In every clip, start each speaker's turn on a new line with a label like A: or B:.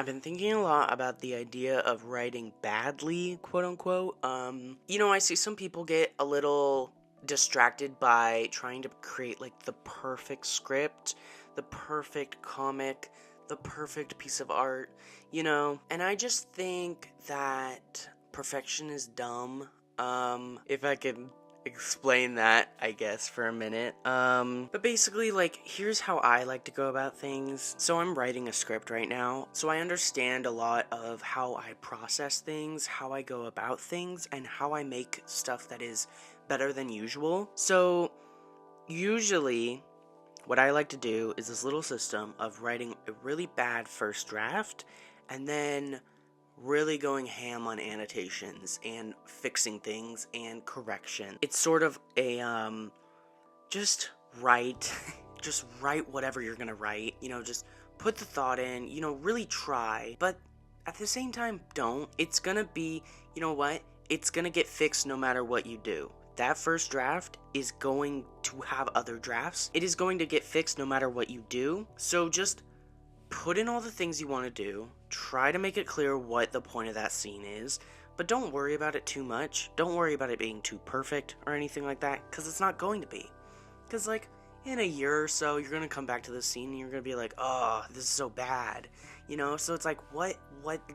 A: I've been thinking a lot about the idea of writing badly, quote unquote. I see some people get a little distracted by trying to create like the perfect script, the perfect comic, the perfect piece of art, and I just think that perfection is dumb. If I could explain that, I guess, for a minute. But basically, like, here's how I like to go about things. So I'm writing a script right now, so I understand a lot of how I process things, how I go about things, and how I make stuff that is better than usual. So, usually, what I like to do is this little system of writing a really bad first draft, and then really going ham on annotations and fixing things and correction. It's sort of a just write just write whatever you're gonna write, just put the thought in, really try, but at the same time don't. It's gonna be, it's gonna get fixed no matter what you do. That first draft is going to have other drafts. It is going to get fixed no matter what you do. So just put in all the things you want to do, try to make it clear what the point of that scene is, but don't worry about it too much. Don't worry about it being too perfect or anything like that, because it's not going to be. Because, like, in a year or so, you're going to come back to this scene and you're going to be like, oh, this is so bad, So it's like, what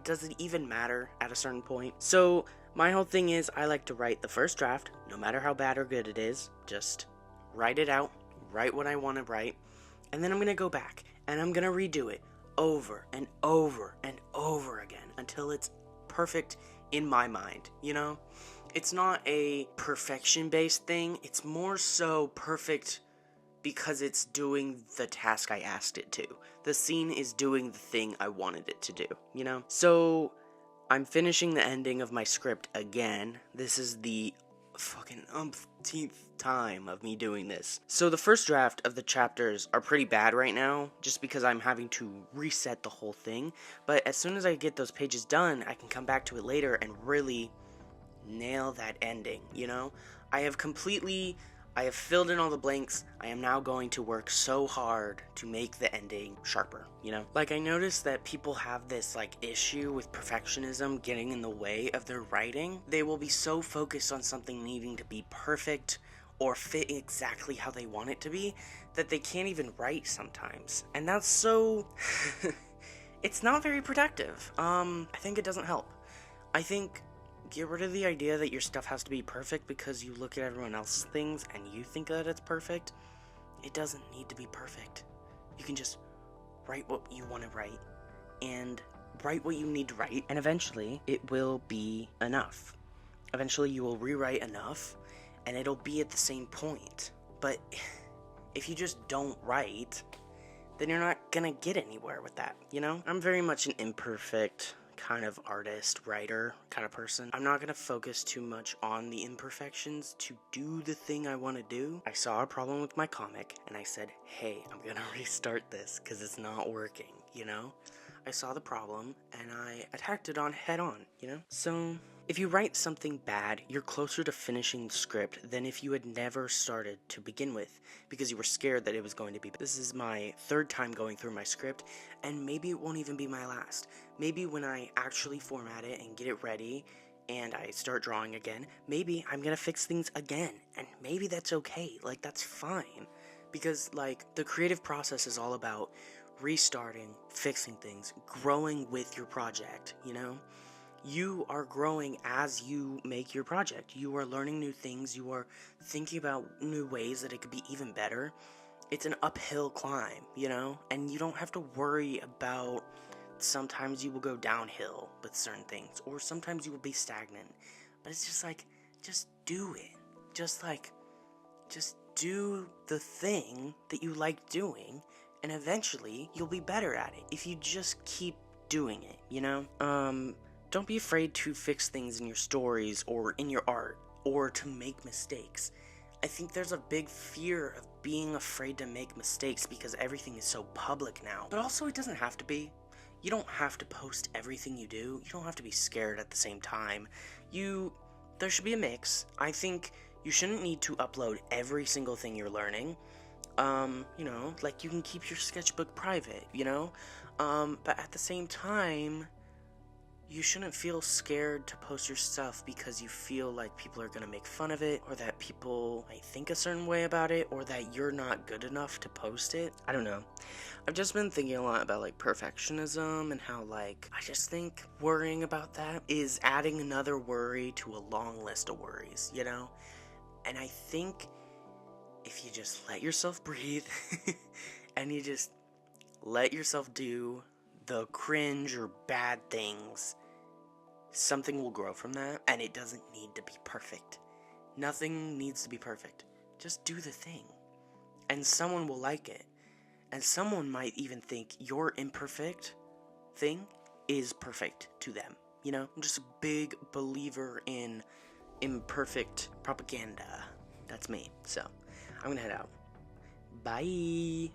A: does it even matter at a certain point? So my whole thing is I like to write the first draft, no matter how bad or good it is, just write it out, write what I want to write, and then I'm going to go back and I'm going to redo it over and over and over again until it's perfect in my mind, It's not a perfection-based thing. It's more so perfect because it's doing the task I asked it to. The scene is doing the thing I wanted it to do, So I'm finishing the ending of my script again. This is the fucking umpteenth time of me doing this. So the first draft of the chapters are pretty bad right now, just because I'm having to reset the whole thing. But as soon as I get those pages done, I can come back to it later and really nail that ending, I have filled in all the blanks. I am now going to work so hard to make the ending sharper, Like, I noticed that people have this, issue with perfectionism getting in the way of their writing. They will be so focused on something needing to be perfect or fit exactly how they want it to be that they can't even write sometimes. And that's so... it's not very productive. I think it doesn't help. I think... get rid of the idea that your stuff has to be perfect because you look at everyone else's things and you think that it's perfect. It doesn't need to be perfect. You can just write what you want to write and write what you need to write, and eventually it will be enough. Eventually you will rewrite enough and it'll be at the same point. But if you just don't write, then you're not gonna get anywhere with that, I'm very much an imperfect kind of artist, writer kind of person. I'm not going to focus too much on the imperfections to do the thing I want to do. I saw a problem with my comic and I said, hey, I'm going to restart this because it's not working, I saw the problem and I attacked it on head on, So if you write something bad, you're closer to finishing the script than if you had never started to begin with because you were scared that it was going to be. This is my third time going through my script, and maybe it won't even be my last. Maybe when I actually format it and get it ready and I start drawing again, maybe I'm gonna fix things again, and maybe that's okay. That's fine, because the creative process is all about restarting, fixing things, growing with your project, You are growing as you make your project. You are learning new things. You are thinking about new ways that it could be even better. It's an uphill climb, And you don't have to worry about sometimes you will go downhill with certain things, or sometimes you will be stagnant. But it's just just do it. Just do the thing that you like doing, and eventually you'll be better at it if you just keep doing it, Don't be afraid to fix things in your stories or in your art, or to make mistakes. I think there's a big fear of being afraid to make mistakes because everything is so public now. But also, it doesn't have to be. You don't have to post everything you do. You don't have to be scared at the same time. There should be a mix. I think you shouldn't need to upload every single thing you're learning. Like you can keep your sketchbook private, but at the same time, you shouldn't feel scared to post your stuff because you feel like people are gonna make fun of it, or that people might think a certain way about it, or that you're not good enough to post it. I don't know. I've just been thinking a lot about like perfectionism and how like I just think worrying about that is adding another worry to a long list of worries, And I think if you just let yourself breathe and you just let yourself do the cringe or bad things, something will grow from that, and it doesn't need to be perfect. Nothing needs to be perfect. Just do the thing, and someone will like it, and someone might even think your imperfect thing is perfect to them. I'm just a big believer in imperfect propaganda. That's me. So, I'm gonna head out. Bye.